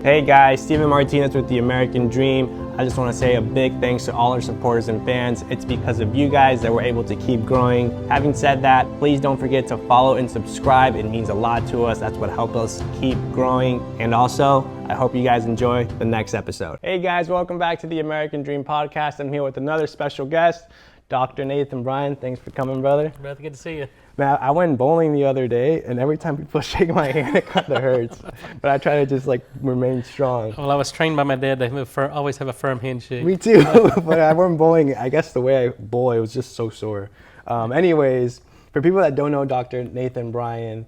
Hey guys, Steven Martinez with the American Dream. I just want to say a big thanks to all our supporters and fans. It's because of you guys that we're able to keep growing. Having said that, please don't forget to follow and subscribe. It means a lot to us. That's what helps us keep growing. And also, I hope you guys enjoy the next episode. Hey guys, welcome back to the American Dream podcast. I'm here with another special guest, Dr. Nathan Bryan. Thanks for coming, brother. Brother, good to see you. Man, I went bowling the other day, and every time people shake my hand, it kind of hurts. But I try to just remain strong. Well, I was trained by my dad to always have a firm handshake. Me too, but I went bowling. I guess the way I bowl, it was just so sore. Anyways, for people that don't know Dr. Nathan Bryan,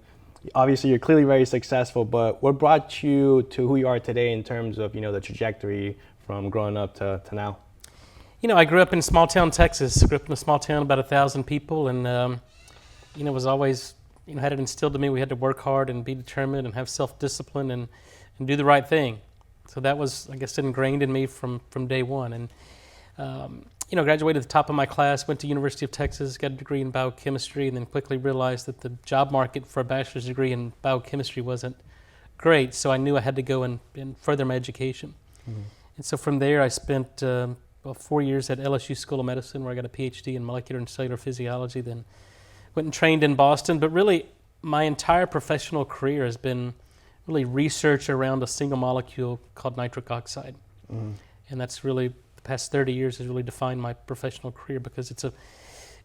obviously you're clearly very successful, but what brought you to who you are today in terms of, the trajectory from growing up to now? I grew up in small town Texas. Grew up in a small town, about 1,000 people, and was always, had it instilled in me we had to work hard and be determined and have self-discipline and do the right thing. So that was, I guess, ingrained in me from day one. And, graduated at the top of my class, went to University of Texas, got a degree in biochemistry, and then quickly realized that the job market for a bachelor's degree in biochemistry wasn't great. So I knew I had to go and further my education. Mm-hmm. And so from there, I spent 4 years at LSU School of Medicine, where I got a PhD in molecular and cellular physiology, then went and trained in Boston. But really, my entire professional career has been really research around a single molecule called nitric oxide. Mm-hmm. And that's really, the past 30 years has really defined my professional career, because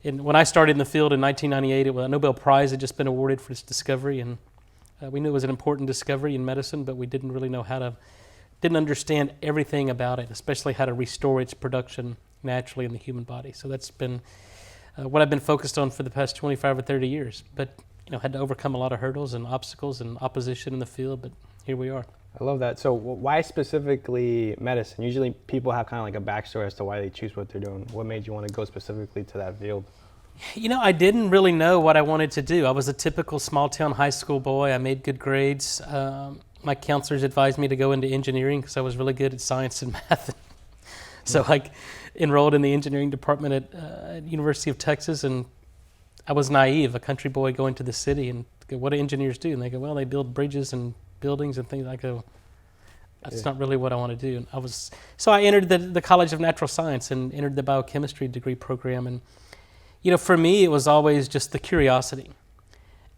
when I started in the field in 1998, a Nobel Prize had just been awarded for its discovery, and we knew it was an important discovery in medicine, but we didn't really know didn't understand everything about it, especially how to restore its production naturally in the human body. So that's been what I've been focused on for the past 25 or 30 years. But, had to overcome a lot of hurdles and obstacles and opposition in the field, but here we are. I love that. So why specifically medicine? Usually people have kind of like a backstory as to why they choose what they're doing. What made you want to go specifically to that field? I didn't really know what I wanted to do. I was a typical small town high school boy. I made good grades. My counselors advised me to go into engineering because I was really good at science and math. So I enrolled in the engineering department at University of Texas, and I was naive, a country boy going to the city, and go, what do engineers do? And they go, well, they build bridges and buildings and things. I go, that's not really what I want to do. And so I entered the College of Natural Science and entered the biochemistry degree program. And, for me, it was always just the curiosity.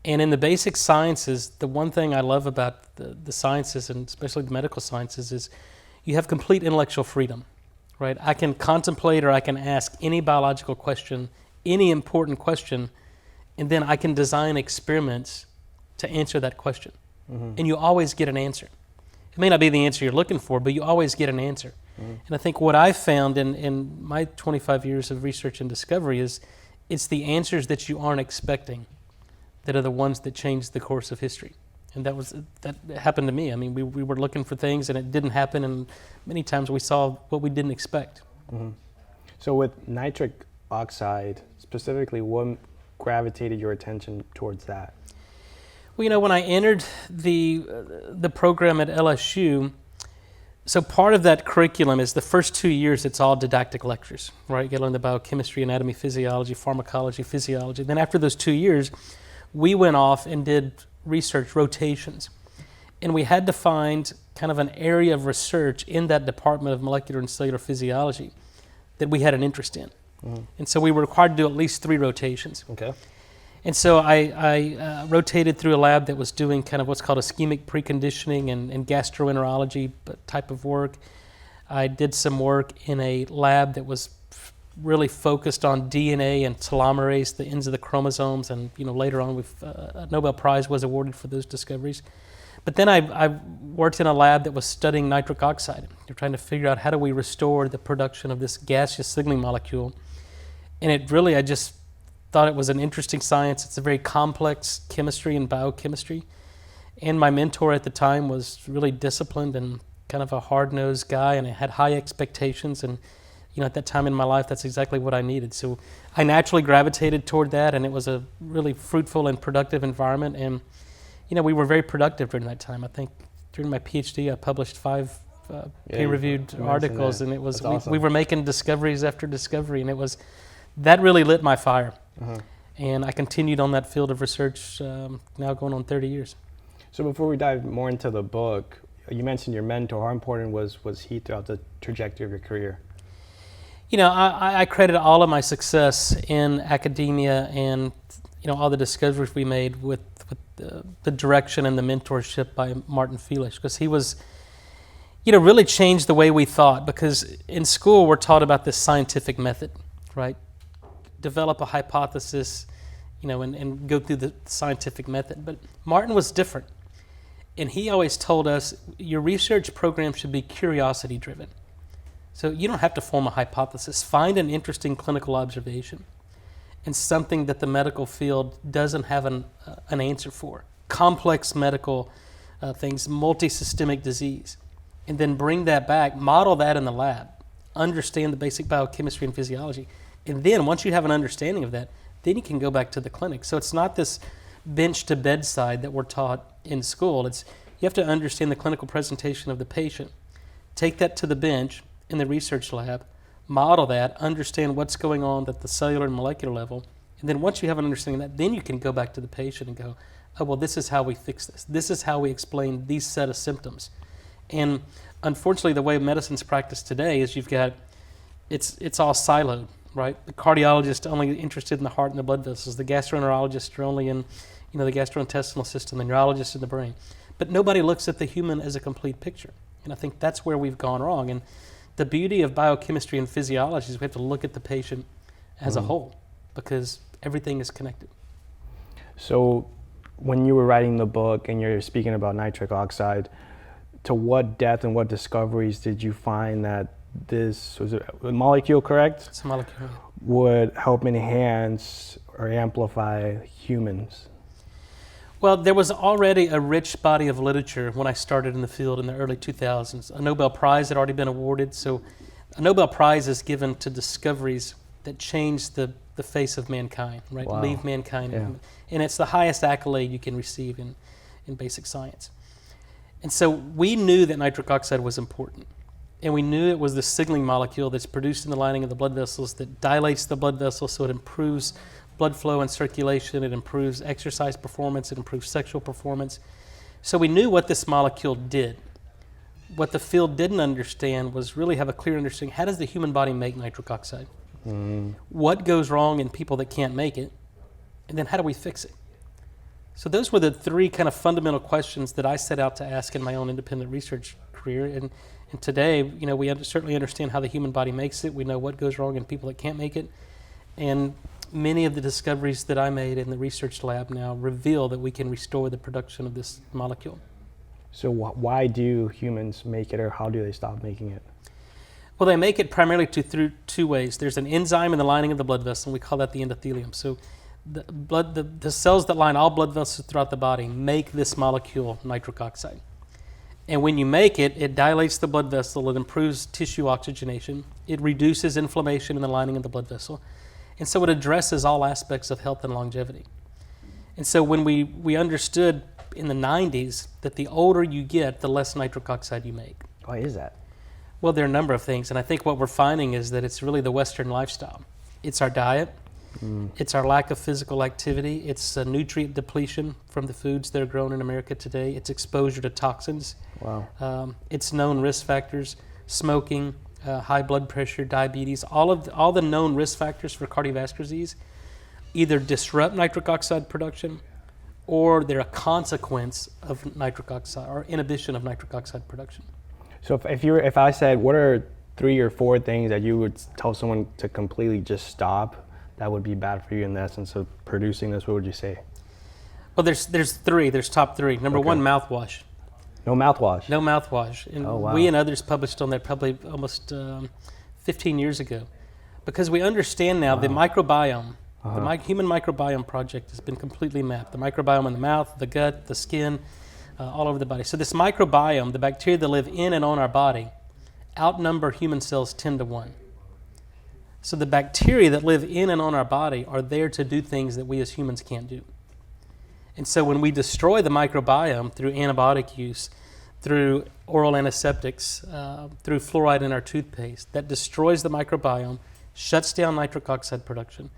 And in the basic sciences, the one thing I love about the sciences, and especially the medical sciences, is you have complete intellectual freedom, right? I can contemplate or I can ask any biological question, any important question, and then I can design experiments to answer that question. Mm-hmm. And you always get an answer. It may not be the answer you're looking for, but you always get an answer. Mm-hmm. And I think what I've found in my 25 years of research and discovery is it's the answers that you aren't expecting that are the ones that change the course of history. And that happened to me. I mean, we were looking for things and it didn't happen, and many times we saw what we didn't expect. Mm-hmm. So with nitric oxide, specifically, what gravitated your attention towards that? Well, when I entered the program at LSU, so part of that curriculum is the first 2 years, it's all didactic lectures, right? You get to learn the biochemistry, anatomy, physiology, pharmacology, physiology. Then after those 2 years, we went off and did research rotations. And we had to find kind of an area of research in that department of molecular and cellular physiology that we had an interest in. Mm-hmm. And so we were required to do at least 3 rotations. Okay. And so I rotated through a lab that was doing kind of what's called ischemic preconditioning and gastroenterology type of work. I did some work in a lab that was really focused on DNA and telomerase, the ends of the chromosomes, and later on a Nobel Prize was awarded for those discoveries. But then I worked in a lab that was studying nitric oxide. They're trying to figure out how do we restore the production of this gaseous signaling molecule. And I just thought it was an interesting science. It's a very complex chemistry and biochemistry. And my mentor at the time was really disciplined and kind of a hard-nosed guy, and I had high expectations. And at that time in my life, that's exactly what I needed. So I naturally gravitated toward that, and it was a really fruitful and productive environment. And, we were very productive during that time. I think during my PhD, I published 5 peer-reviewed articles, and it was awesome. We were making discoveries after discovery, and that really lit my fire. Uh-huh. And I continued on that field of research now going on 30 years. So before we dive more into the book, you mentioned your mentor. How important was he throughout the trajectory of your career? You know, I credit all of my success in academia and, you know, all the discoveries we made with the direction and the mentorship by Martin Felix, because he was, you know, really changed the way we thought. Because in school we're taught about this scientific method, right? Develop a hypothesis, you know, and go through the scientific method. But Martin was different. And he always told us, your research program should be curiosity driven. So you don't have to form a hypothesis. Find an interesting clinical observation and something that the medical field doesn't have an answer for. Complex medical things, multisystemic disease. And then bring that back, model that in the lab, understand the basic biochemistry and physiology. And then once you have an understanding of that, then you can go back to the clinic. So it's not this bench to bedside that we're taught in school. It's you have to understand the clinical presentation of the patient, take that to the bench in the research lab, model that, understand what's going on at the cellular and molecular level, and then once you have an understanding of that, then you can go back to the patient and go, oh, well, this is how we fix this. This is how we explain these set of symptoms. And unfortunately, the way medicine's practiced today is you've got, it's all siloed, right? The cardiologist only interested in the heart and the blood vessels. The gastroenterologist are only in, you know, the gastrointestinal system, the neurologist in the brain. But nobody looks at the human as a complete picture. And I think that's where we've gone wrong. And the beauty of biochemistry and physiology is we have to look at the patient as a whole, because everything is connected. So when you were writing the book and you're speaking about nitric oxide, to what depth and what discoveries did you find that this was a molecule, correct? It's a molecule. Would help enhance or amplify humans? Well, there was already a rich body of literature when I started in the field in the early 2000s. A Nobel Prize had already been awarded. So a Nobel Prize is given to discoveries that change the face of mankind, right? Wow. Leave mankind. Yeah. And it's the highest accolade you can receive in basic science. And so we knew that nitric oxide was important. And we knew it was the signaling molecule that's produced in the lining of the blood vessels that dilates the blood vessels so it improves blood flow and circulation, it improves exercise performance, it improves sexual performance. So we knew what this molecule did. What the field didn't understand was really have a clear understanding, how does the human body make nitric oxide? What goes wrong in people that can't make it? And then how do we fix it? So those were the three kind of fundamental questions that I set out to ask in my own independent research career. And today, you know, we certainly understand how the human body makes it. We know what goes wrong in people that can't make it. And many of the discoveries that I made in the research lab now reveal that we can restore the production of this molecule. So why do humans make it, or how do they stop making it? Well, they make it primarily through two ways. There's an enzyme in the lining of the blood vessel, and we call that the endothelium. So the cells that line all blood vessels throughout the body make this molecule, nitric oxide. And when you make it, it dilates the blood vessel, it improves tissue oxygenation, it reduces inflammation in the lining of the blood vessel, and so it addresses all aspects of health and longevity. And so when we understood in the 90s that the older you get, the less nitric oxide you make. Why is that? Well, there are a number of things, and I think what we're finding is that it's really the Western lifestyle. It's our diet, it's our lack of physical activity, it's nutrient depletion from the foods that are grown in America today, it's exposure to toxins, it's known risk factors, smoking, high blood pressure, diabetes, all the known risk factors for cardiovascular disease either disrupt nitric oxide production or they're a consequence of nitric oxide or inhibition of nitric oxide production. So if I said, what are 3 or 4 things that you would tell someone to completely just stop that would be bad for you in the essence of producing this, what would you say? Well, there's top three. Number one, mouthwash. No mouthwash? No mouthwash. And we and others published on that probably almost 15 years ago. Because we understand now the microbiome, the Human Microbiome Project has been completely mapped. The microbiome in the mouth, the gut, the skin, all over the body. So this microbiome, the bacteria that live in and on our body, outnumber human cells 10 to 1. So the bacteria that live in and on our body are there to do things that we as humans can't do. And so when we destroy the microbiome through antibiotic use, through oral antiseptics, through fluoride in our toothpaste, that destroys the microbiome, shuts down nitric oxide production.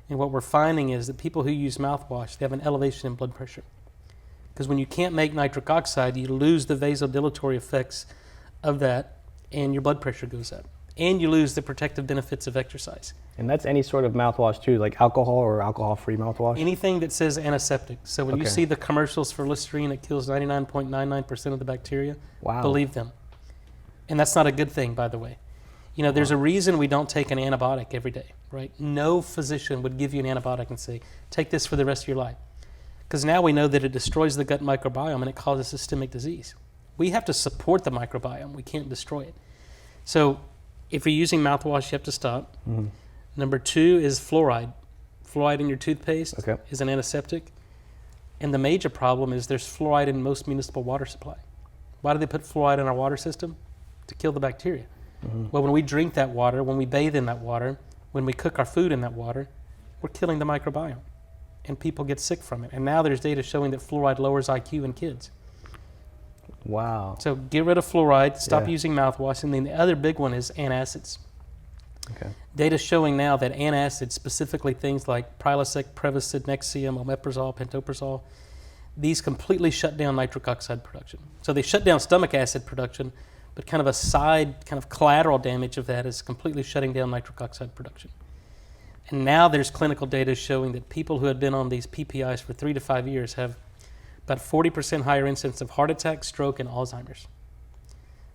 And what we're finding is that people who use mouthwash, they have an elevation in blood pressure. Because when you can't make nitric oxide, you lose the vasodilatory effects of that, and your blood pressure goes up. And you lose the protective benefits of exercise. And that's any sort of mouthwash too, like alcohol or alcohol-free mouthwash? Anything that says antiseptic. So when you Okay. see the commercials for Listerine, it kills 99.99% of the bacteria. Wow. Believe them. And that's not a good thing, by the way. You know, there's a reason we don't take an antibiotic every day, right? No physician would give you an antibiotic and say, take this for the rest of your life. Because now we know that it destroys the gut microbiome and it causes systemic disease. We have to support the microbiome. We can't destroy it. So if you're using mouthwash, you have to stop. Mm-hmm. Number 2 is fluoride. Fluoride in your toothpaste Okay. is an antiseptic. And the major problem is there's fluoride in most municipal water supply. Why do they put fluoride in our water system? To kill the bacteria. Mm-hmm. Well, when we drink that water, when we bathe in that water, when we cook our food in that water, we're killing the microbiome. And people get sick from it. And now there's data showing that fluoride lowers IQ in kids. Wow. So get rid of fluoride, stop Yeah. using mouthwash. And then the other big one is antacids. Okay. Data showing now that antacids, specifically things like Prilosec, Prevacid, Nexium, omeprazole, pantoprazole, these completely shut down nitric oxide production. So they shut down stomach acid production, but kind of a side, kind of collateral damage of that is completely shutting down nitric oxide production. And now there's clinical data showing that people who had been on these PPIs for 3 to 5 years have about 40% higher incidence of heart attack, stroke, and Alzheimer's.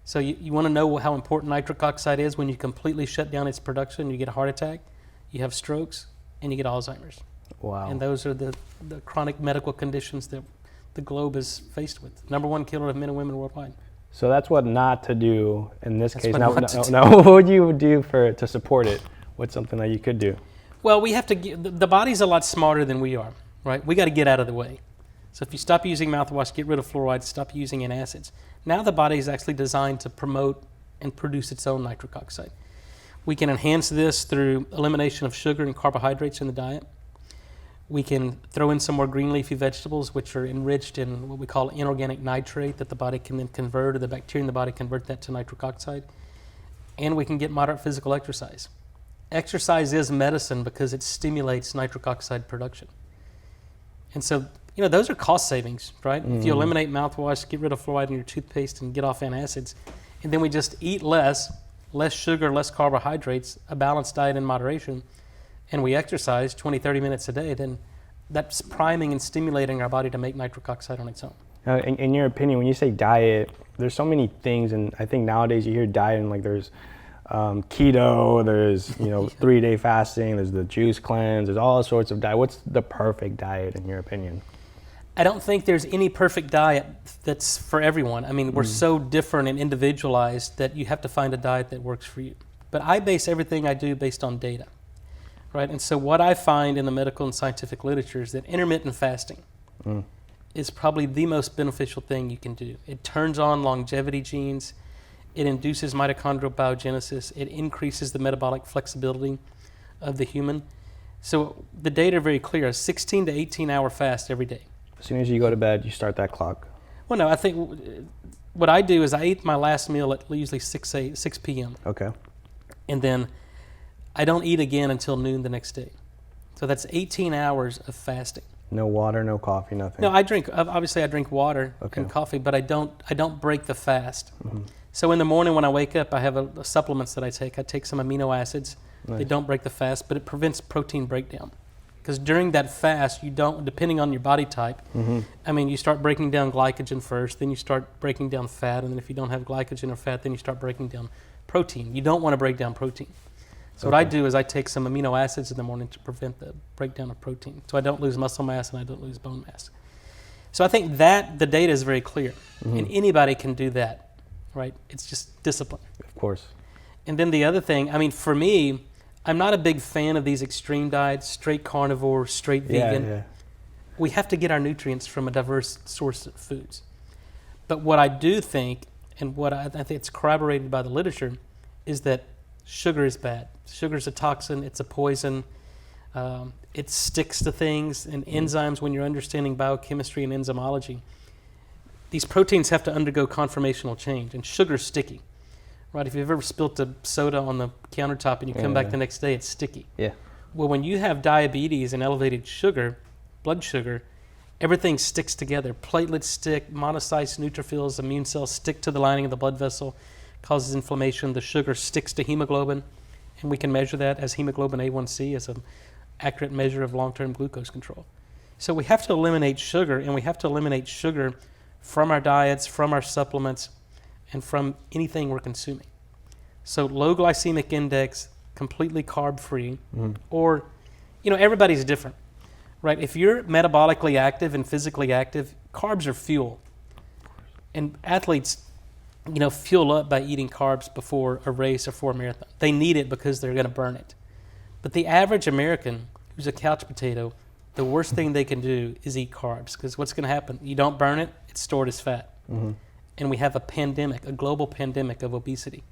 So you want to know how important nitric oxide is when you completely shut down its production, you get a heart attack, you have strokes, and you get Alzheimer's. Wow. And those are the chronic medical conditions that the globe is faced with. Number 1 killer of men and women worldwide. So that's what not to do in this That's case. what Now, not to do. now, what would you do to support it? What's something that you could do? Well, we have to get, the body's a lot smarter than we are, right? We got to get out of the way. So if you stop using mouthwash, get rid of fluoride, stop using antacids. Now the body is actually designed to promote and produce its own nitric oxide. We can enhance this through elimination of sugar and carbohydrates in the diet. We can throw in some more green leafy vegetables, which are enriched in what we call inorganic nitrate that the body can then convert, or the bacteria in the body convert that to nitric oxide. And we can get moderate physical exercise. Exercise is medicine because it stimulates nitric oxide production. And so, you know, those are cost savings, right? Mm-hmm. If you eliminate mouthwash, get rid of fluoride in your toothpaste, and get off antacids, and then we just eat less sugar, less carbohydrates, a balanced diet in moderation, and we exercise 20, 30 minutes a day, then that's priming and stimulating our body to make nitric oxide on its own. In your opinion, when you say diet, there's so many things, and I think nowadays you hear diet and like there's keto, there's 3-day fasting, there's the juice cleanse, there's all sorts of diet. What's the perfect diet in your opinion? I don't think there's any perfect diet that's for everyone. I mean, we're so different and individualized that you have to find a diet that works for you. But I base everything I do based on data, right? And so what I find in the medical and scientific literature is that intermittent fasting is probably the most beneficial thing you can do. It turns on longevity genes. It induces mitochondrial biogenesis. It increases the metabolic flexibility of the human. So the data are very clear. A 16 to 18 hour fast every day. As soon as you go to bed, you start that clock. Well, no, I think what I do is I eat my last meal at usually 6 p.m. Okay. And then I don't eat again until noon the next day. So that's 18 hours of fasting. No water, no coffee, nothing. No, I drink water and coffee, but I don't break the fast. Mm-hmm. So in the morning when I wake up, I have supplements that I take. I take some amino acids. Nice. They don't break the fast, but it prevents protein breakdown. Because during that fast, you don't, depending on your body type, I mean, you start breaking down glycogen first, then you start breaking down fat, and then if you don't have glycogen or fat, then you start breaking down protein. You don't want to break down protein. So what I do is I take some amino acids in the morning to prevent the breakdown of protein. So I don't lose muscle mass and I don't lose bone mass. So I think that the data is very clear. And anybody can do that, right? It's just discipline. Of course. And then the other thing, I mean, for me, I'm not a big fan of these extreme diets, straight carnivore, straight vegan. Yeah. We have to get our nutrients from a diverse source of foods. But what I do think, and what I think it's corroborated by the literature, is that sugar is bad. Sugar is a toxin. It's a poison. It sticks to things. And enzymes, when you're understanding biochemistry and enzymology, these proteins have to undergo conformational change. And sugar's sticky. Right, if you've ever spilt a soda on the countertop and you come back the next day, it's sticky. Yeah. Well, when you have diabetes and elevated sugar, blood sugar, everything sticks together. Platelets stick, monocytes, neutrophils, immune cells stick to the lining of the blood vessel, causes inflammation. The sugar sticks to hemoglobin, and we can measure that as hemoglobin A1C as an accurate measure of long-term glucose control. So we have to eliminate sugar, and we have to eliminate sugar from our diets, from our supplements, and from anything we're consuming. So low glycemic index, completely carb-free, or, everybody's different, right? If you're metabolically active and physically active, carbs are fuel. And athletes, fuel up by eating carbs before a race or for a marathon. They need it because they're going to burn it. But the average American who's a couch potato, the worst thing they can do is eat carbs, because what's going to happen? You don't burn it, it's stored as fat. And we have a pandemic, a global pandemic of obesity.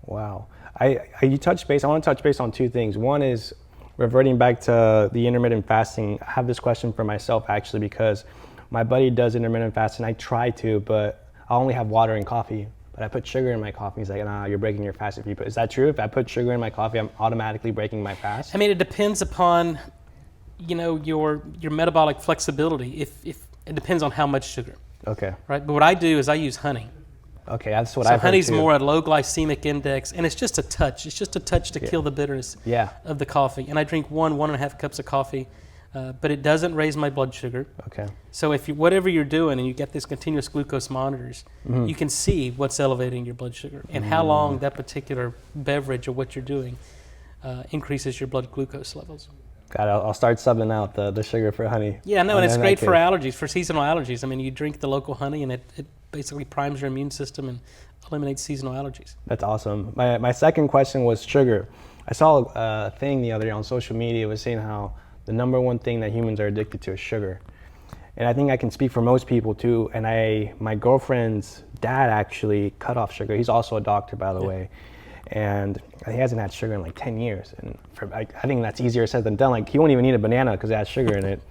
Wow. I want to touch base on two things. One is reverting back to the intermittent fasting. I have this question for myself, actually, because my buddy does intermittent fasting. I try to, but I only have water and coffee. But I put sugar in my coffee. He's like, nah, you're breaking your fast. Is that true? If I put sugar in my coffee, I'm automatically breaking my fast? I mean, it depends upon, your metabolic flexibility. If it depends on how much sugar. Okay. Right. But what I do is I use honey. Okay, that's what I've heard too. So honey's more a low glycemic index, and it's just a touch. It's just a touch to kill the bitterness of the coffee. And I drink 1.5 cups of coffee, but it doesn't raise my blood sugar. Okay. So if whatever you're doing and you get this continuous glucose monitors, you can see what's elevating your blood sugar and how long that particular beverage or what you're doing increases your blood glucose levels. God, I'll start subbing out the sugar for honey. Yeah, no, and it's great for allergies, for seasonal allergies. I mean, you drink the local honey and it basically primes your immune system and eliminates seasonal allergies. That's awesome. My second question was sugar. I saw a thing the other day on social media. It was saying how the number one thing that humans are addicted to is sugar. And I think I can speak for most people too. And my girlfriend's dad actually cut off sugar. He's also a doctor, by the way. And he hasn't had sugar in like 10 years. And I think that's easier said than done. Like, he won't even eat a banana because it has sugar in it.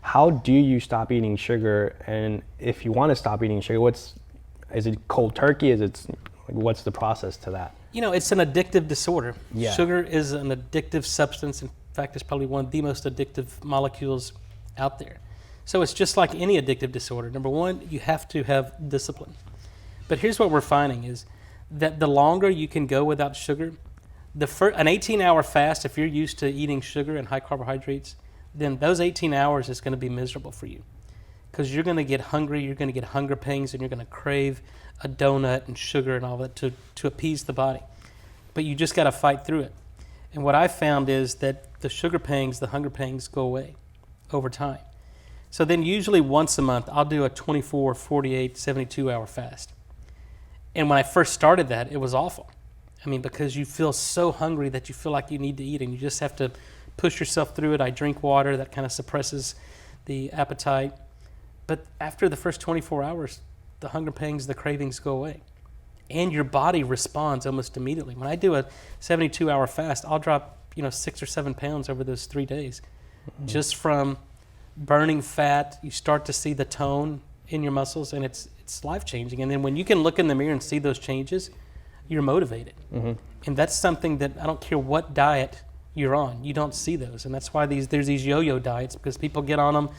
How do you stop eating sugar? And if you want to stop eating sugar, is it cold turkey? What's the process to that? It's an addictive disorder. Yeah. Sugar is an addictive substance. In fact, it's probably one of the most addictive molecules out there. So it's just like any addictive disorder. Number one, you have to have discipline. But here's what we're finding is that the longer you can go without sugar, an 18-hour fast, if you're used to eating sugar and high carbohydrates, then those 18 hours is going to be miserable for you, because you're going to get hungry, you're going to get hunger pangs, and you're going to crave a donut and sugar and all that to appease the body. But you just got to fight through it. And what I found is that the sugar pangs, the hunger pangs go away over time. So then usually once a month, I'll do a 24, 48, 72-hour fast. And when I first started that, it was awful. I mean, because you feel so hungry that you feel like you need to eat, and you just have to push yourself through it. I drink water, that kind of suppresses the appetite. But after the first 24 hours, the hunger pangs, the cravings go away. And your body responds almost immediately. When I do a 72-hour fast, I'll drop 6 or 7 pounds over those 3 days. Just from burning fat. You start to see the tone in your muscles, and it's life-changing. And then when you can look in the mirror and see those changes, you're motivated. And that's something that I don't care what diet you're on, you don't see those. And that's why there's these yo-yo diets, because people get on them,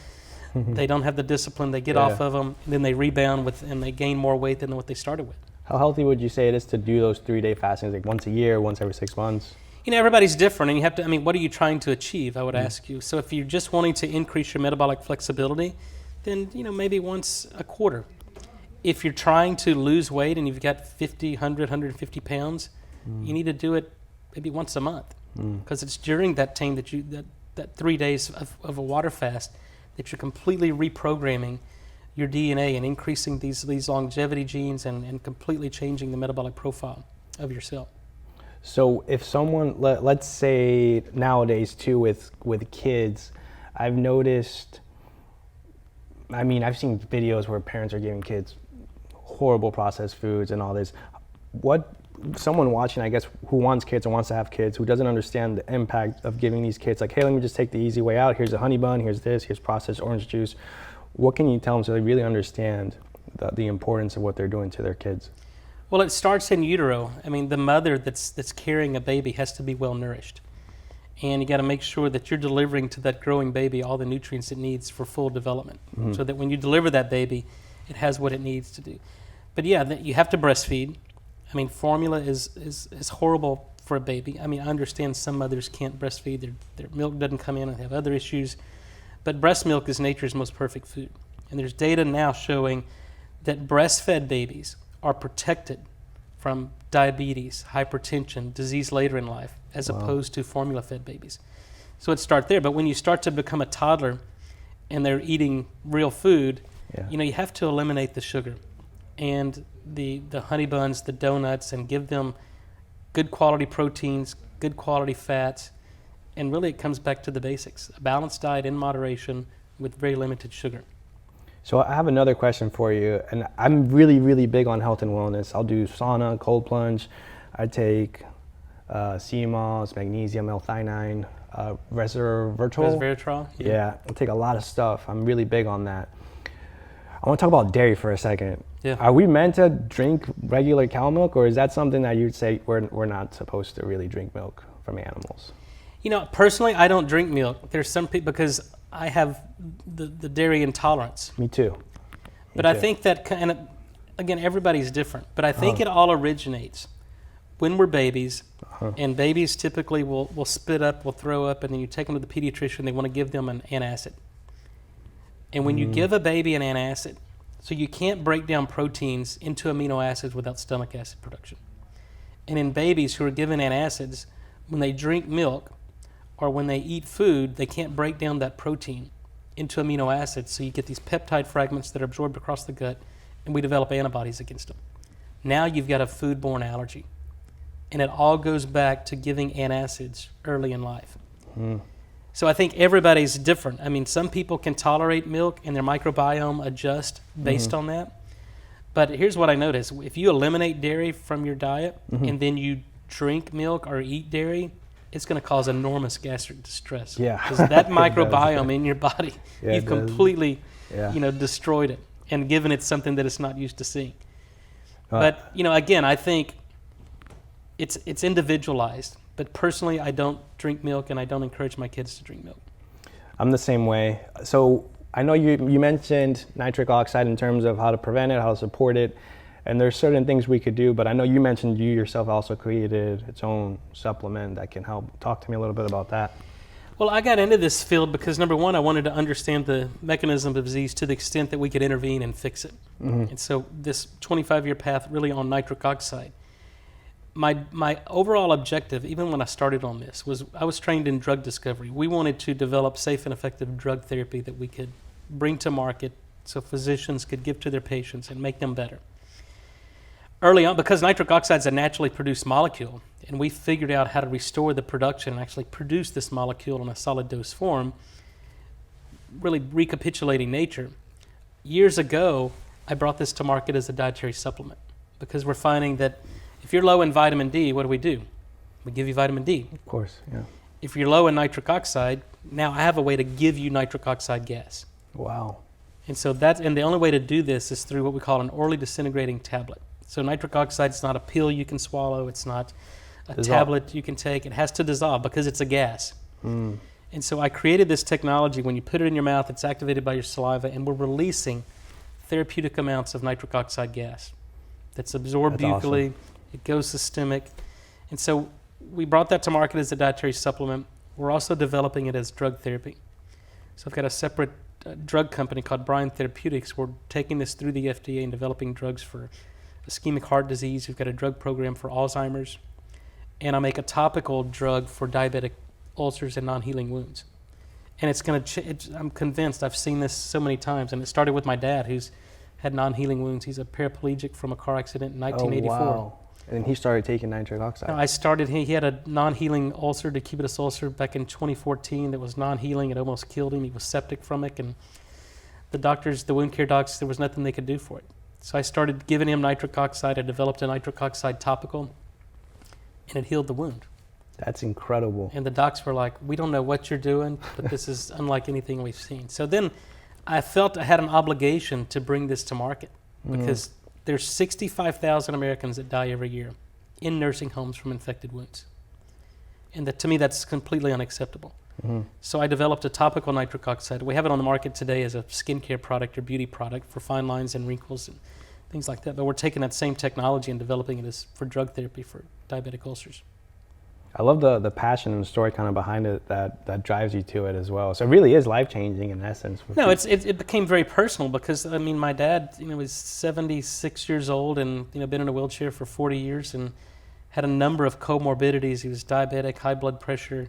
they don't have the discipline, they get off of them, and then they rebound and they gain more weight than what they started with. How healthy would you say it is to do those 3-day fastings, like once a year, once every 6 months? Everybody's different, and you have to, what are you trying to achieve, I would ask you. So if you're just wanting to increase your metabolic flexibility, then, maybe once a quarter. If you're trying to lose weight and you've got 50, 100, 150 pounds, you need to do it maybe once a month. Because it's during that time that 3 days of a water fast that you're completely reprogramming your DNA and increasing these longevity genes and completely changing the metabolic profile of your cell. So if someone, let's say nowadays too with kids, I've noticed, I've seen videos where parents are giving kids horrible processed foods and all this. Someone watching, I guess, who wants kids or wants to have kids, who doesn't understand the impact of giving these kids, like, hey, let me just take the easy way out. Here's a honey bun, here's this, here's processed orange juice. What can you tell them so they really understand the importance of what they're doing to their kids? Well, it starts in utero. The mother that's carrying a baby has to be well nourished. And you got to make sure that you're delivering to that growing baby all the nutrients it needs for full development, so that when you deliver that baby, it has what it needs to do. But yeah, you have to breastfeed. I mean, formula is horrible for a baby. I mean, I understand some mothers can't breastfeed, their milk doesn't come in and they have other issues, but breast milk is nature's most perfect food. And there's data now showing that breastfed babies are protected from diabetes, hypertension, disease later in life, as opposed to formula-fed babies. So it starts there. But when you start to become a toddler and they're eating real food, you have to eliminate the sugar and the honey buns, the donuts, and give them good quality proteins, good quality fats, and really it comes back to the basics. A balanced diet in moderation with very limited sugar. So I have another question for you, and I'm really, really big on health and wellness. I'll do sauna, cold plunge. I take sea moss, magnesium, L-theanine, resveratrol. Yeah, I take a lot of stuff. I'm really big on that. I want to talk about dairy for a second. Yeah. Are we meant to drink regular cow milk, or is that something that you'd say we're not supposed to really drink milk from animals? Personally, I don't drink milk. There's some people, because I have the dairy intolerance. Me too. But I think that, and again, everybody's different, but I think it all originates when we're babies, and babies typically will spit up, will throw up, and then you take them to the pediatrician, they want to give them an antacid. And when you give a baby an antacid, so you can't break down proteins into amino acids without stomach acid production. And in babies who are given antacids, when they drink milk or when they eat food, they can't break down that protein into amino acids, so you get these peptide fragments that are absorbed across the gut, and we develop antibodies against them. Now you've got a foodborne allergy, and it all goes back to giving antacids early in life. So I think everybody's different. I mean, some people can tolerate milk and their microbiome adjust based on that. But here's what I noticed. If you eliminate dairy from your diet and then you drink milk or eat dairy, it's going to cause enormous gastric distress. Yeah. Because that microbiome in your body, you've completely destroyed it and given it something that it's not used to seeing. But, again, I think it's individualized. But personally, I don't drink milk, and I don't encourage my kids to drink milk. I'm the same way. So I know you mentioned nitric oxide in terms of how to prevent it, how to support it, and there's certain things we could do, but I know you mentioned you yourself also created its own supplement that can help. Talk to me a little bit about that. Well, I got into this field because, number one, I wanted to understand the mechanism of disease to the extent that we could intervene and fix it. And so this 25-year path really on nitric oxide. My overall objective, even when I started on this, was I was trained in drug discovery. We wanted to develop safe and effective drug therapy that we could bring to market so physicians could give to their patients and make them better. Early on, because nitric oxide is a naturally produced molecule, and we figured out how to restore the production and actually produce this molecule in a solid dose form, really recapitulating nature. Years ago, I brought this to market as a dietary supplement because we're finding that if you're low in vitamin D, what do? We give you vitamin D. Of course, yeah. If you're low in nitric oxide, now I have a way to give you nitric oxide gas. Wow. And so the only way to do this is through what we call an orally disintegrating tablet. So nitric oxide is not a pill you can swallow. It's not a tablet you can take. It has to dissolve because it's a gas. And so I created this technology. When you put it in your mouth, it's activated by your saliva, and we're releasing therapeutic amounts of nitric oxide gas that's absorbed buccally. Awesome. It goes systemic. And so we brought that to market as a dietary supplement. We're also developing it as drug therapy. So I've got a separate drug company called Bryan Therapeutics. We're taking this through the FDA and developing drugs for ischemic heart disease. We've got a drug program for Alzheimer's. And I make a topical drug for diabetic ulcers and non-healing wounds. And it's going to, I'm convinced, I've seen this so many times. And it started with my dad, who's had non-healing wounds. He's a paraplegic from a car accident in 1984. Oh, wow. And then he started taking nitric oxide. No, he had a non-healing ulcer, decubitus ulcer, back in 2014 that was non-healing. It almost killed him. He was septic from it. And the wound care docs, there was nothing they could do for it. So I started giving him nitric oxide. I developed a nitric oxide topical, and it healed the wound. That's incredible. And the docs were like, we don't know what you're doing, but this is unlike anything we've seen. So then I felt I had an obligation to bring this to market because there's 65,000 Americans that die every year in nursing homes from infected wounds. And to me, that's completely unacceptable. So I developed a topical nitric oxide. We have it on the market today as a skincare product or beauty product for fine lines and wrinkles and things like that. But we're taking that same technology and developing it as for drug therapy for diabetic ulcers. I love the passion and the story kind of behind it that drives you to it as well. So it really is life-changing in essence. No, it became very personal because, I mean, my dad, was 76 years old and, been in a wheelchair for 40 years and had a number of comorbidities. He was diabetic, high blood pressure.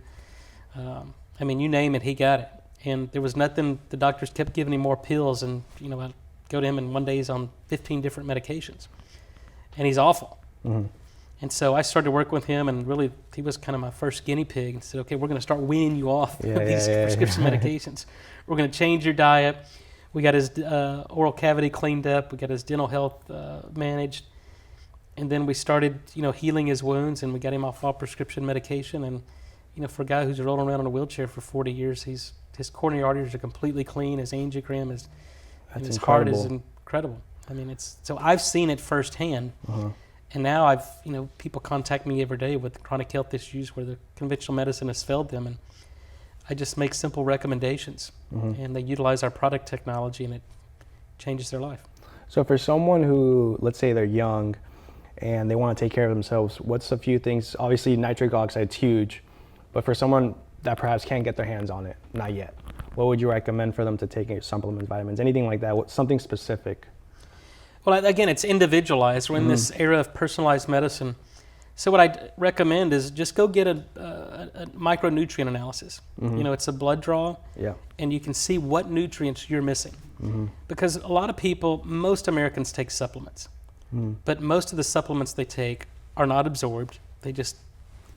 I mean, you name it, he got it. And there was nothing, the doctors kept giving him more pills and, I'd go to him and one day he's on 15 different medications. And he's awful. And so I started working with him, and really he was kind of my first guinea pig, and said, okay, we're going to start weaning you off these prescription medications. We're going to change your diet. We got his oral cavity cleaned up. We got his dental health managed. And then we started, healing his wounds, and we got him off all prescription medication. And, for a guy who's rolling around in a wheelchair for 40 years, his coronary arteries are completely clean. His angiogram is, and his heart is incredible. I mean, so I've seen it firsthand. And now I've, people contact me every day with chronic health issues where the conventional medicine has failed them, and I just make simple recommendations, and they utilize our product technology, and it changes their life. So for someone who, let's say they're young and they want to take care of themselves, what's a few things? Obviously, nitric oxide's huge, but for someone that perhaps can't get their hands on it, not yet, what would you recommend for them to take? Supplements, vitamins, anything like that? Something specific? Well, again, it's individualized. We're in this era of personalized medicine. So what I'd recommend is just go get a micronutrient analysis. It's a blood draw, and you can see what nutrients you're missing. Because a lot of people, most Americans take supplements, but most of the supplements they take are not absorbed. They just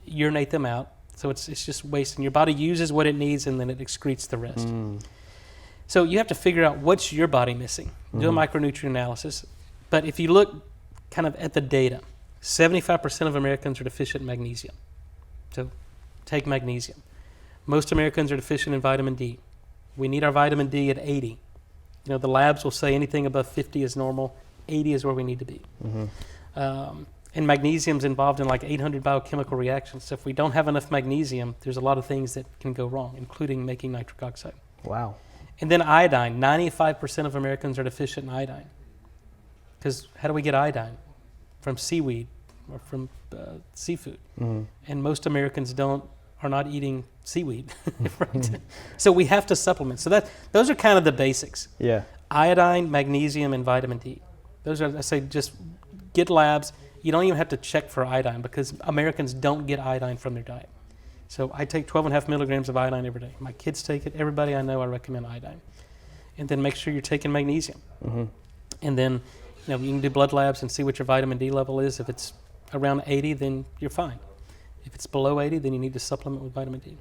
urinate them out. So it's just wasting. Your body uses what it needs, and then it excretes the rest. So you have to figure out what's your body missing. Do a micronutrient analysis. But if you look kind of at the data, 75% of Americans are deficient in magnesium. So take magnesium. Most Americans are deficient in vitamin D. We need our vitamin D at 80. The labs will say anything above 50 is normal. 80 is where we need to be. And magnesium's involved in like 800 biochemical reactions. So if we don't have enough magnesium, there's a lot of things that can go wrong, including making nitric oxide. Wow. And then iodine. 95% of Americans are deficient in iodine. Because how do we get iodine? From seaweed or from seafood. And most Americans are not eating seaweed. Right? So we have to supplement. So those are kind of the basics. Yeah. Iodine, magnesium, and vitamin D. Those are, I say, just get labs. You don't even have to check for iodine because Americans don't get iodine from their diet. So I take 12.5 milligrams of iodine every day. My kids take it. Everybody I know, I recommend iodine. And then make sure you're taking magnesium. And then you can do blood labs and see what your vitamin D level is. If it's around 80, then you're fine. If it's below 80, then you need to supplement with vitamin D.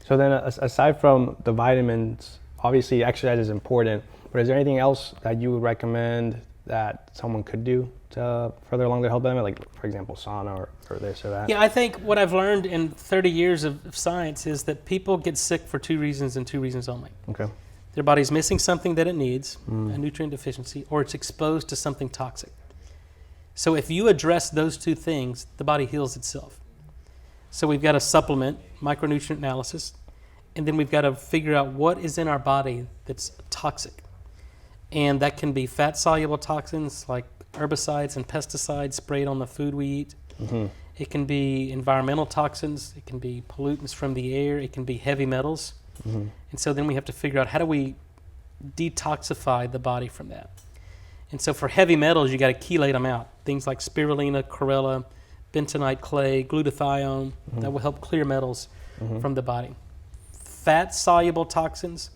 So then aside from the vitamins, obviously exercise is important, but is there anything else that you would recommend that someone could do to further along their health benefit, like, for example, sauna or this or that? Yeah, I think what I've learned in 30 years of science is that people get sick for two reasons and two reasons only. Okay. Their body's missing something that it needs, a nutrient deficiency, or it's exposed to something toxic. So if you address those two things, the body heals itself. So we've got to supplement, micronutrient analysis, and then we've got to figure out what is in our body that's toxic. And that can be fat-soluble toxins like herbicides and pesticides sprayed on the food we eat. It can be environmental toxins. It can be pollutants from the air. It can be heavy metals. And so then we have to figure out how do we detoxify the body from that. And so for heavy metals, you got to chelate them out. Things like spirulina, chlorella, bentonite clay, glutathione, that will help clear metals from the body. Fat-soluble toxins,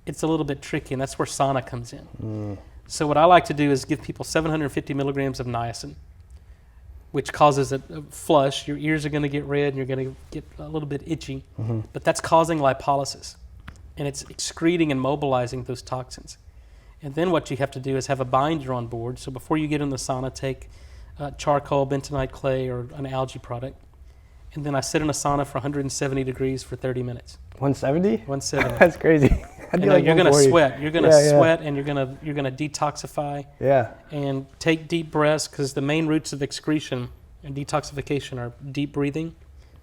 it's a little bit tricky, and that's where sauna comes in. So what I like to do is give people 750 milligrams of niacin, which causes a flush. Your ears are going to get red, and you're going to get a little bit itchy, but that's causing lipolysis, and it's excreting and mobilizing those toxins. And then what you have to do is have a binder on board. So before you get in the sauna, take charcoal, bentonite clay, or an algae product, and then I sit in a sauna for 170 degrees for 30 minutes. 170? 170. That's crazy. You're going to sweat. You're going to sweat, and you're going to detoxify. Yeah. And take deep breaths, because the main routes of excretion and detoxification are deep breathing,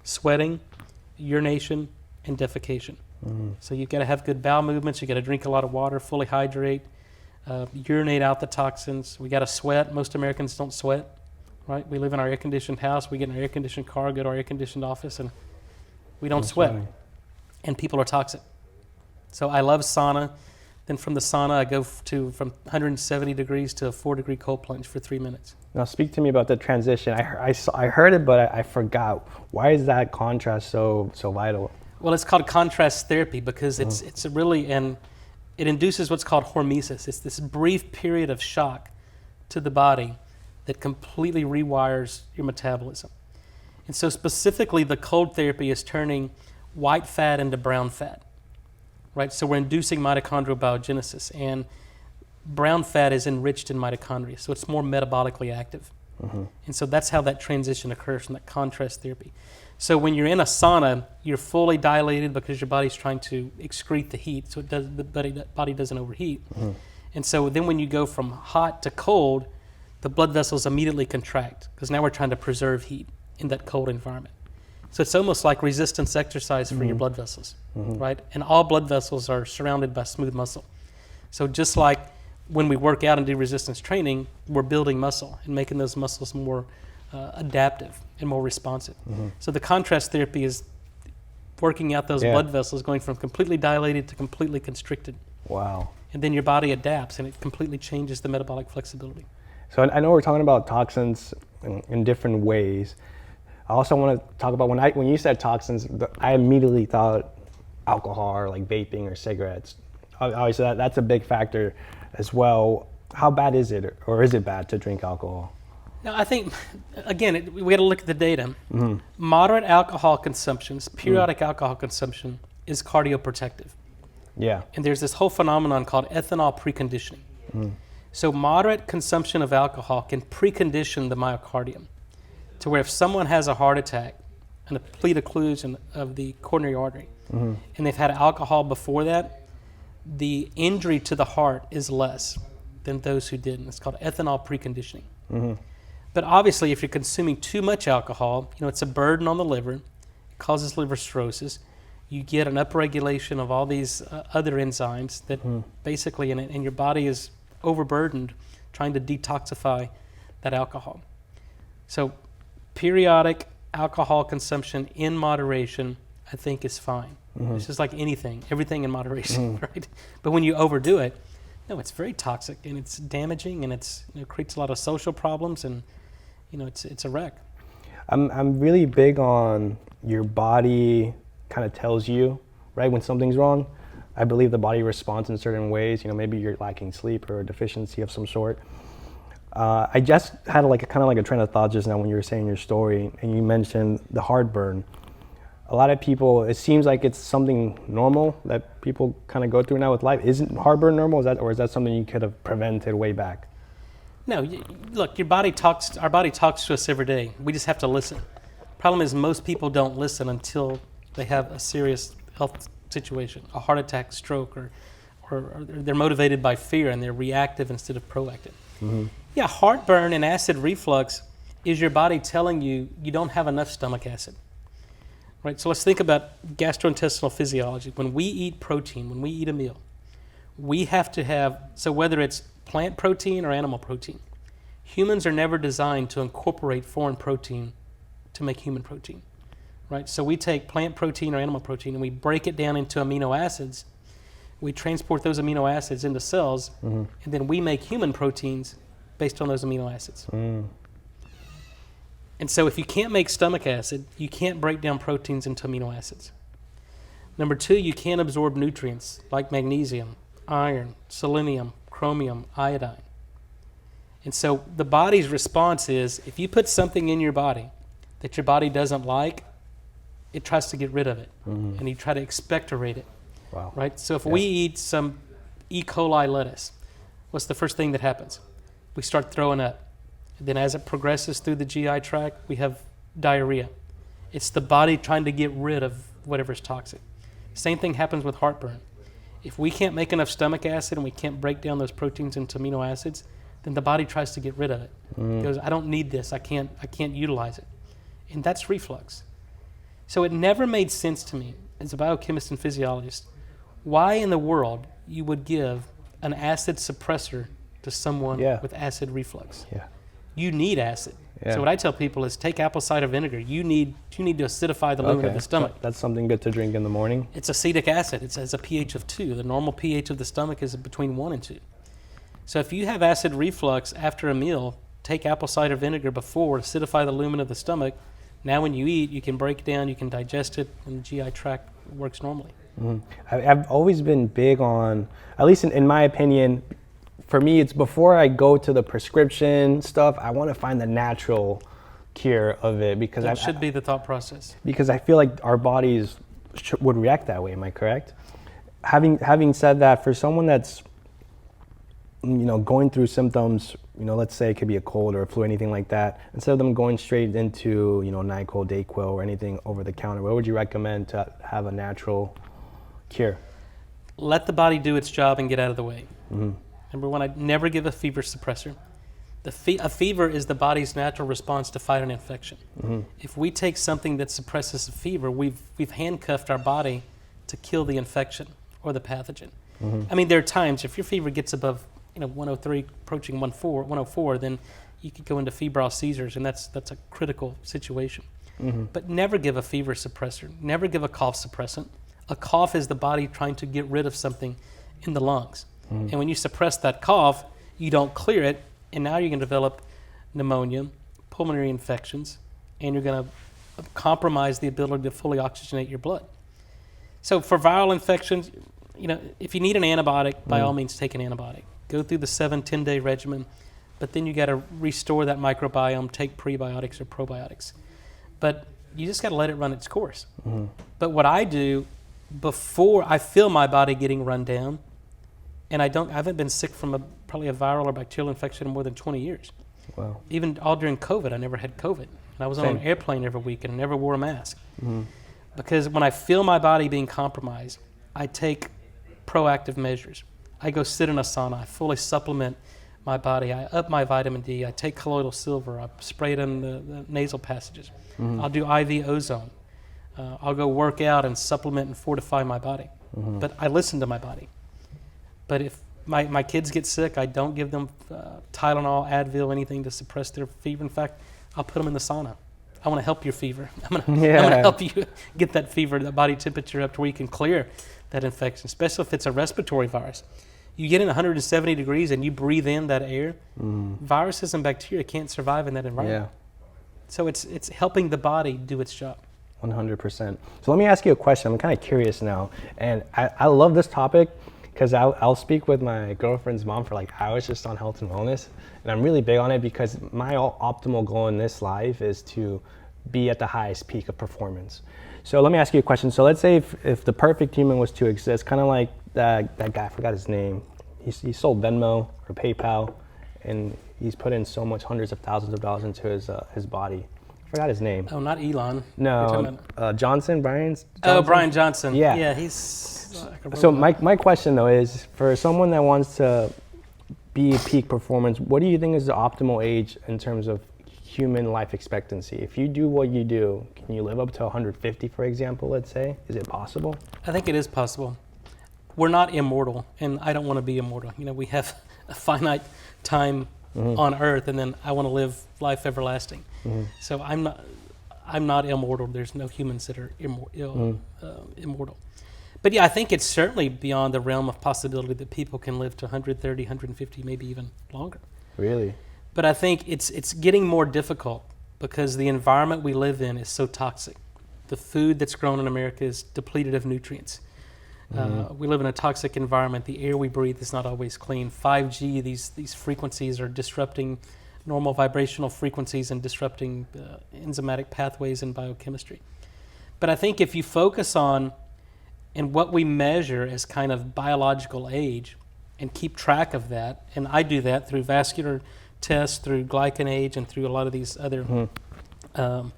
sweating, urination, and defecation. So you've got to have good bowel movements. You got to drink a lot of water, fully hydrate, urinate out the toxins. We got to sweat. Most Americans don't sweat, right? We live in our air-conditioned house. We get in an air-conditioned car, go to our air-conditioned office, and we don't sweat. Right. And people are toxic. So I love sauna. Then from the sauna, I go from 170 degrees to a 4-degree cold plunge for 3 minutes. Now speak to me about the transition. I heard it, but I forgot. Why is that contrast so vital? Well, it's called contrast therapy because it's really, and it induces what's called hormesis. It's this brief period of shock to the body that completely rewires your metabolism. And so specifically, the cold therapy is turning white fat into brown fat, right? So we're inducing mitochondrial biogenesis, and brown fat is enriched in mitochondria, so it's more metabolically active. And so that's how that transition occurs from that contrast therapy. So when you're in a sauna, you're fully dilated because your body's trying to excrete the heat, so the body doesn't overheat. And so then when you go from hot to cold, the blood vessels immediately contract because now we're trying to preserve heat in that cold environment. So it's almost like resistance exercise for your blood vessels, right? And all blood vessels are surrounded by smooth muscle. So just like when we work out and do resistance training, we're building muscle and making those muscles more adaptive and more responsive. So the contrast therapy is working out those blood vessels, going from completely dilated to completely constricted. Wow. And then your body adapts and it completely changes the metabolic flexibility. So I know we're talking about toxins in different ways. I also want to talk about when you said toxins, I immediately thought alcohol or like vaping or cigarettes. Obviously that's a big factor as well. How bad is it, or is it bad to drink alcohol? Now, I think, again, we got to look at the data. Moderate alcohol consumption, periodic alcohol consumption, is cardioprotective. Yeah. And there's this whole phenomenon called ethanol preconditioning. So moderate consumption of alcohol can precondition the myocardium to where if someone has a heart attack and a complete occlusion of the coronary artery, and they've had alcohol before that, the injury to the heart is less than those who didn't. It's called ethanol preconditioning. But obviously, if you're consuming too much alcohol, it's a burden on the liver. It causes liver cirrhosis. You get an upregulation of all these other enzymes that basically, and your body is overburdened trying to detoxify that alcohol. So periodic alcohol consumption in moderation, I think, is fine. It's just like anything, everything in moderation, right? But when you overdo it, no, it's very toxic and it's damaging and it creates a lot of social problems and it's a wreck. I'm really big on your body kind of tells you, right, when something's wrong. I believe the body responds in certain ways. Maybe you're lacking sleep or a deficiency of some sort. I just had kind of like a train of thought just now when you were saying your story, and you mentioned the heartburn. A lot of people, it seems like it's something normal that people kind of go through now with life. Isn't heartburn normal? Is that something you could have prevented way back? No, look, our body talks to us every day. We just have to listen. Problem is most people don't listen until they have a serious health situation, a heart attack, stroke, or they're motivated by fear and they're reactive instead of proactive. Yeah, heartburn and acid reflux is your body telling you don't have enough stomach acid. Right, so let's think about gastrointestinal physiology. When we eat protein, when we eat a meal, we have to have, so whether it's plant protein or animal protein, humans are never designed to incorporate foreign protein to make human protein, right? So we take plant protein or animal protein and we break it down into amino acids. We transport those amino acids into cells, and then we make human proteins based on those amino acids. And so if you can't make stomach acid, you can't break down proteins into amino acids. Number two, you can't absorb nutrients like magnesium, iron, selenium, chromium, iodine. And so the body's response is, if you put something in your body that your body doesn't like, it tries to get rid of it, and you try to expectorate it. Wow. Right? So if we eat some E. coli lettuce, what's the first thing that happens? We start throwing up. Then as it progresses through the GI tract, we have diarrhea. It's the body trying to get rid of whatever's toxic. Same thing happens with heartburn. If we can't make enough stomach acid and we can't break down those proteins into amino acids, then the body tries to get rid of it. It goes, I don't need this, I can't utilize it. And that's reflux. So it never made sense to me as a biochemist and physiologist why in the world you would give an acid suppressor to someone with acid reflux. Yeah. You need acid. Yeah. So what I tell people is take apple cider vinegar. You need to acidify the lumen of the stomach. So that's something good to drink in the morning? It's acetic acid. It has a pH of 2. The normal pH of the stomach is between 1 and 2. So if you have acid reflux after a meal, take apple cider vinegar before, acidify the lumen of the stomach. Now when you eat, you can break it down, you can digest it, and the GI tract works normally. Mm-hmm. I've always been big on, at least in my opinion, for me, it's before I go to the prescription stuff, I want to find the natural cure of it, because that should be the thought process. Because I feel like our bodies would react that way. Am I correct? Having said that, for someone that's going through symptoms, let's say it could be a cold or a flu, anything like that, instead of them going straight into NyQuil, DayQuil, or anything over the counter, what would you recommend to have a natural cure? Let the body do its job and get out of the way. Mm-hmm. Number one, I'd never give a fever suppressor. A fever is the body's natural response to fight an infection. Mm-hmm. If we take something that suppresses a fever, we've handcuffed our body to kill the infection or the pathogen. Mm-hmm. I mean, there are times if your fever gets above 103, approaching 104, then you could go into febrile seizures, and that's a critical situation. Mm-hmm. But never give a fever suppressor. Never give a cough suppressant. A cough is the body trying to get rid of something in the lungs. Mm-hmm. And when you suppress that cough, you don't clear it, and now you're going to develop pneumonia, pulmonary infections, and you're going to compromise the ability to fully oxygenate your blood. So for viral infections, if you need an antibiotic, by all means take an antibiotic. Go through the 7-10 day regimen, but then you got to restore that microbiome, take prebiotics or probiotics. But you just got to let it run its course. Mm-hmm. But what I do before I feel my body getting run down, and I haven't been sick from probably a viral or bacterial infection in more than 20 years. Wow. Even all during COVID, I never had COVID. And I was on an airplane every week and I never wore a mask. Mm-hmm. Because when I feel my body being compromised, I take proactive measures. I go sit in a sauna. I fully supplement my body. I up my vitamin D. I take colloidal silver. I spray it in the nasal passages. Mm-hmm. I'll do IV ozone. I'll go work out and supplement and fortify my body. Mm-hmm. But I listen to my body. But if my kids get sick, I don't give them Tylenol, Advil, anything to suppress their fever. In fact, I'll put them in the sauna. I want to help your fever. I'm going to help you get that fever, that body temperature up to where you can clear that infection, especially if it's a respiratory virus. You get in 170 degrees and you breathe in that air, viruses and bacteria can't survive in that environment. Yeah. So it's helping the body do its job. 100%. So let me ask you a question. I'm kind of curious now. And I love this topic because I'll speak with my girlfriend's mom for like hours just on health and wellness. And I'm really big on it because my optimal goal in this life is to be at the highest peak of performance. So let me ask you a question. So let's say if the perfect human was to exist, kind of like that guy, I forgot his name. He sold Venmo or PayPal, and he's put in so much, hundreds of thousands of dollars into his body. I forgot his name. Oh, not Elon. No, Brian Johnson. Oh, Brian Johnson. Yeah. Yeah, he's... So my question though is, for someone that wants to be peak performance, what do you think is the optimal age in terms of human life expectancy? If you do what you do, can you live up to 150, for example, let's say? Is it possible? I think it is possible. We're not immortal, and I don't want to be immortal. We have a finite time on Earth, and then I want to live life everlasting. Mm-hmm. So I'm not immortal. There's no humans that are immortal. But yeah, I think it's certainly beyond the realm of possibility that people can live to 130, 150, maybe even longer. Really? But I think it's getting more difficult because the environment we live in is so toxic. The food that's grown in America is depleted of nutrients. We live in a toxic environment. The air we breathe is not always clean. 5G, these frequencies are disrupting normal vibrational frequencies and disrupting enzymatic pathways in biochemistry. But I think if you focus on and what we measure as kind of biological age and keep track of that, and I do that through vascular tests, through glycan age, and through a lot of these other kind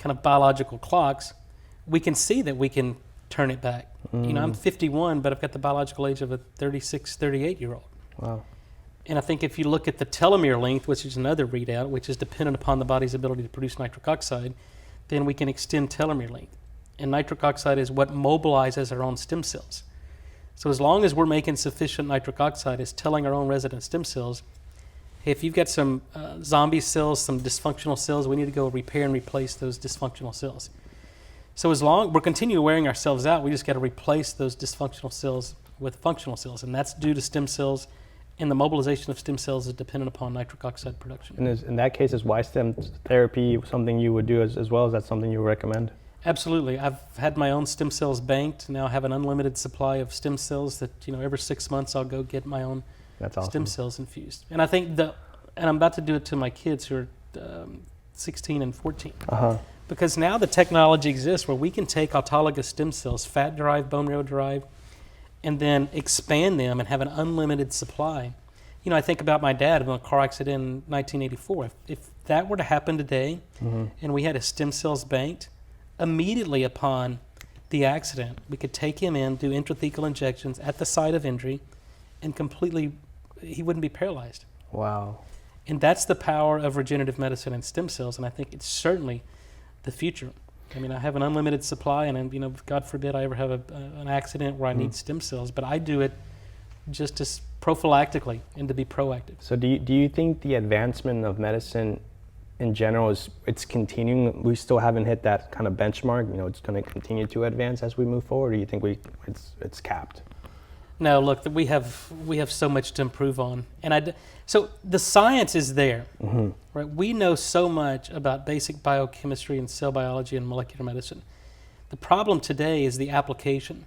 of biological clocks, we can see that we can turn it back. I'm 51, but I've got the biological age of a 36, 38-year-old. Wow. And I think if you look at the telomere length, which is another readout, which is dependent upon the body's ability to produce nitric oxide, then we can extend telomere length. And nitric oxide is what mobilizes our own stem cells. So as long as we're making sufficient nitric oxide, it's telling our own resident stem cells, hey, if you've got some zombie cells, some dysfunctional cells, we need to go repair and replace those dysfunctional cells. So as long we're continuing wearing ourselves out, we just got to replace those dysfunctional cells with functional cells, and that's due to stem cells, and the mobilization of stem cells is dependent upon nitric oxide production. And in that case, is Y-stem therapy something you would do as well? Is that something you would recommend? Absolutely. I've had my own stem cells banked. Now I have an unlimited supply of stem cells that, every 6 months I'll go get my own That's awesome. stem cells infused. And I think and I'm about to do it to my kids who are 16 and 14. Uh-huh. Because now the technology exists where we can take autologous stem cells, fat-derived, bone marrow-derived, and then expand them and have an unlimited supply. I think about my dad in a car accident in 1984. If that were to happen today, and we had his stem cells banked, immediately upon the accident, we could take him in, do intrathecal injections at the site of injury, and he wouldn't be paralyzed. Wow. And that's the power of regenerative medicine and stem cells, and I think it's certainly the future. I have an unlimited supply, and God forbid I ever have an accident where I need stem cells, but I do it just as prophylactically and to be proactive. So do you think the advancement of medicine in general it's continuing? We still haven't hit that kind of benchmark. It's going to continue to advance as we move forward. Or do you think it's capped? No, look, we have so much to improve on, and so the science is there, right? We know so much about basic biochemistry and cell biology and molecular medicine. The problem today is the application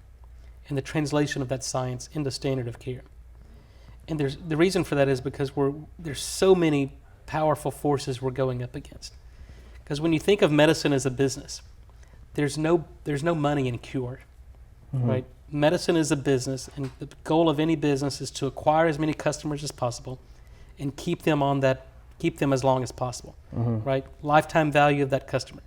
and the translation of that science into standard of care. And the reason for that is because there's so many powerful forces we're going up against. Because when you think of medicine as a business, there's no money in cure, right? Medicine is a business, and the goal of any business is to acquire as many customers as possible and keep them as long as possible, right? Lifetime value of that customer.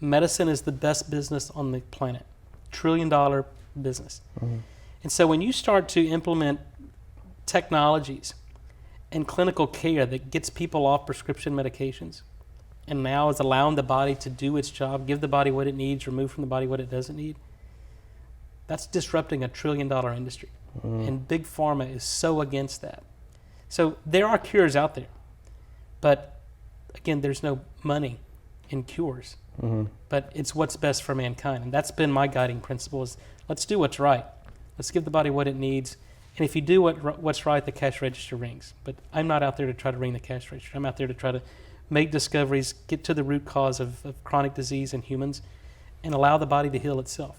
Medicine is the best business on the planet, $1 trillion business. And so when you start to implement technologies and clinical care that gets people off prescription medications and now is allowing the body to do its job, give the body what it needs, remove from the body what it doesn't need, that's disrupting a $1 trillion industry. And Big Pharma is so against that. So there are cures out there, but again, there's no money in cures. But it's what's best for mankind. And that's been my guiding principle is let's do what's right. Let's give the body what it needs. And if you do what's right, the cash register rings. But I'm not out there to try to ring the cash register. I'm out there to try to make discoveries, get to the root cause of chronic disease in humans, and allow the body to heal itself.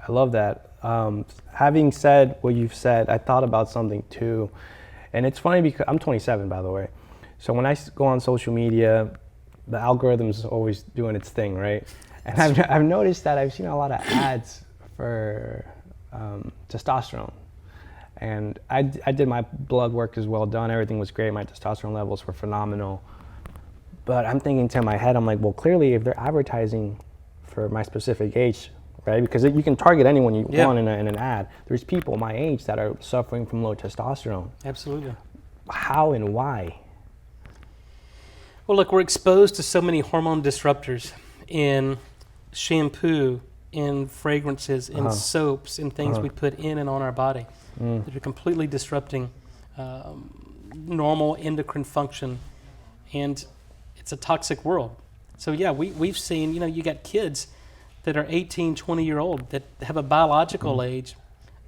I love that. Having said what you've said, I thought about something too. And it's funny because I'm 27, by the way. So when I go on social media, the algorithm's always doing its thing, right? And I've noticed that I've seen a lot of ads for testosterone. And I did my blood work as well done. Everything was great. My testosterone levels were phenomenal. But I'm thinking to my head, I'm like, well, clearly if they're advertising for my specific age, right? Because you can target anyone you want in an ad. There's people my age that are suffering from low testosterone. Absolutely. How and why? Well, look, we're exposed to so many hormone disruptors in shampoo, in fragrances, in soaps, in things we put in and on our body that are completely disrupting normal endocrine function, and it's a toxic world. So yeah, we've seen, you got kids that are 18, 20-year-old that have a biological age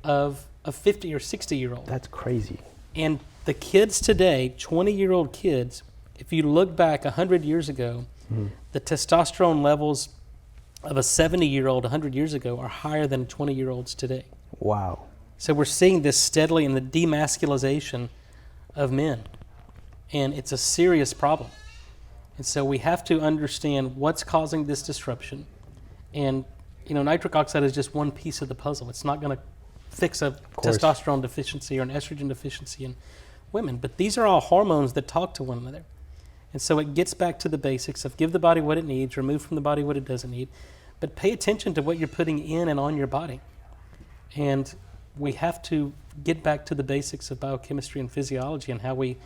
of a 50 or 60-year-old. That's crazy. And the kids today, 20-year-old kids, if you look back 100 years ago, the testosterone levels of a 70-year-old 100 years ago are higher than 20-year-olds today. Wow. So we're seeing this steadily in the demasculization of men, and it's a serious problem. And so we have to understand what's causing this disruption. And, nitric oxide is just one piece of the puzzle. It's not going to fix a testosterone deficiency or an estrogen deficiency in women. But these are all hormones that talk to one another. And so it gets back to the basics of give the body what it needs, remove from the body what it doesn't need, but pay attention to what you're putting in and on your body. And we have to get back to the basics of biochemistry and physiology and how we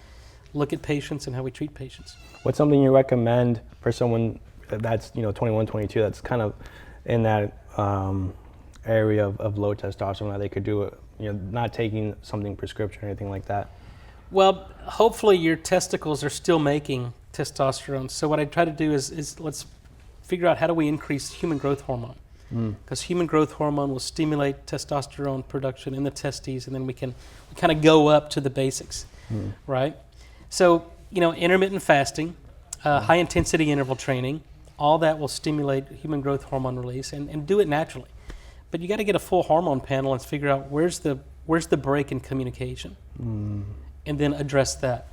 look at patients and how we treat patients. What's something you recommend for someone that's 21, 22. That's kind of in that area of low testosterone that they could do it. Not taking something prescription or anything like that. Well, hopefully your testicles are still making testosterone. So what I try to do is let's figure out how do we increase human growth hormone. Because human growth hormone will stimulate testosterone production in the testes, and then we kind of go up to the basics, right? So, intermittent fasting, high intensity interval training, all that will stimulate human growth hormone release and do it naturally. But you got to get a full hormone panel and figure out where's the break in communication, and then address that.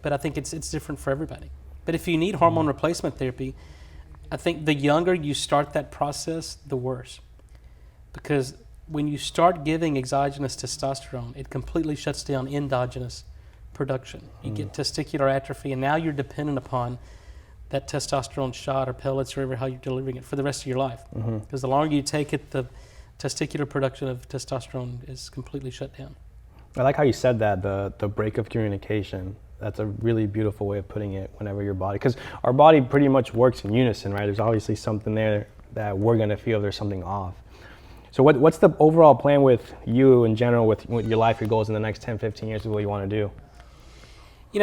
But I think it's different for everybody. But if you need hormone replacement therapy, I think the younger you start that process, the worse. Because when you start giving exogenous testosterone, it completely shuts down endogenous production. You get testicular atrophy, and now you're dependent upon that testosterone shot or pellets or whatever, how you're delivering it for the rest of your life. Because the longer you take it, the testicular production of testosterone is completely shut down. I like how you said that, the break of communication. That's a really beautiful way of putting it whenever your body, because our body pretty much works in unison, right? There's obviously something there that we're going to feel there's something off. So what's the overall plan with you in general, with your life, your goals in the next 10, 15 years of what you want to do?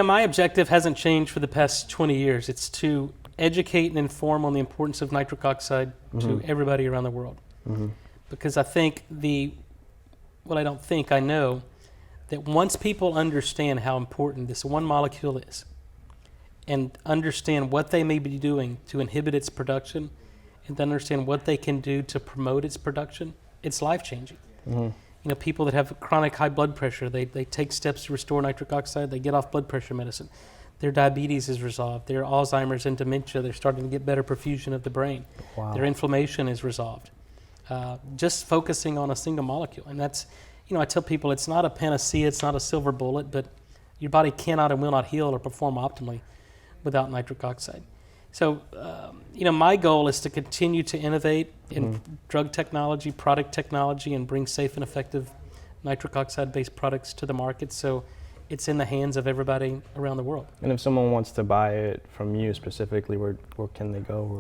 My objective hasn't changed for the past 20 years. It's to educate and inform on the importance of nitric oxide to everybody around the world. Because I think I know that once people understand how important this one molecule is and understand what they may be doing to inhibit its production and understand what they can do to promote its production, it's life-changing. People that have chronic high blood pressure, they take steps to restore nitric oxide, they get off blood pressure medicine. Their diabetes is resolved. Their Alzheimer's and dementia, they're starting to get better perfusion of the brain. Wow. Their inflammation is resolved. Just focusing on a single molecule. And that's, I tell people it's not a panacea, it's not a silver bullet, but your body cannot and will not heal or perform optimally without nitric oxide. So, my goal is to continue to innovate in drug technology, product technology, and bring safe and effective nitric oxide-based products to the market so it's in the hands of everybody around the world. And if someone wants to buy it from you specifically, where can they go?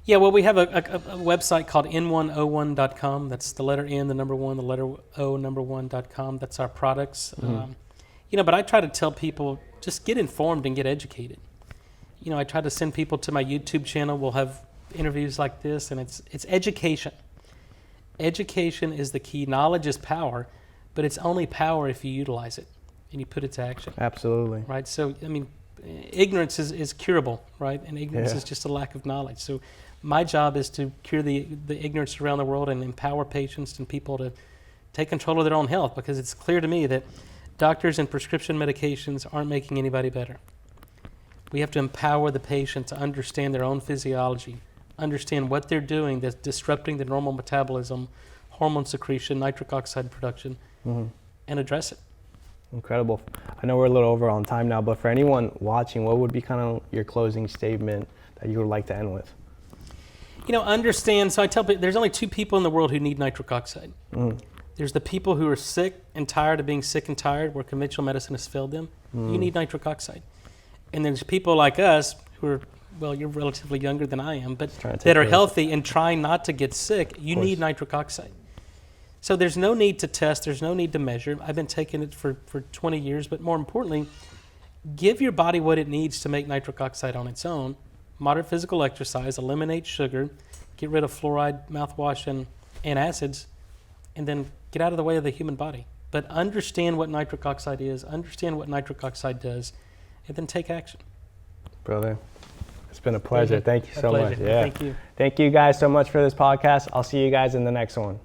Yeah, well, we have a website called n101.com. That's the letter N, the number 1, the letter O, number 1.com. That's our products. But I try to tell people, just get informed and get educated. I try to send people to my YouTube channel. We'll have interviews like this, and it's education. Education is the key. Knowledge is power, but it's only power if you utilize it and you put it to action. Absolutely. Right? So, ignorance is curable, right? And ignorance is just a lack of knowledge. So my job is to cure the ignorance around the world and empower patients and people to take control of their own health, because it's clear to me that doctors and prescription medications aren't making anybody better. We have to empower the patient to understand their own physiology, understand what they're doing that's disrupting the normal metabolism, hormone secretion, nitric oxide production, and address it. Incredible. I know we're a little over on time now, but for anyone watching, what would be kind of your closing statement that you would like to end with? Understand, so I tell people there's only 2 people in the world who need nitric oxide. There's the people who are sick and tired of being sick and tired, where conventional medicine has failed them. You need nitric oxide. And there's people like us who are, well, you're relatively younger than I am, but that are healthy and trying not to get sick. You need nitric oxide. So there's no need to test. There's no need to measure. I've been taking it for 20 years, but more importantly, give your body what it needs to make nitric oxide on its own. Moderate physical exercise, eliminate sugar, get rid of fluoride, mouthwash, and acids, and then get out of the way of the human body. But understand what nitric oxide is, understand what nitric oxide does, and then take action. Brother, it's been a pleasure. Thank you so much. Yeah. Thank you. Thank you guys so much for this podcast. I'll see you guys in the next one.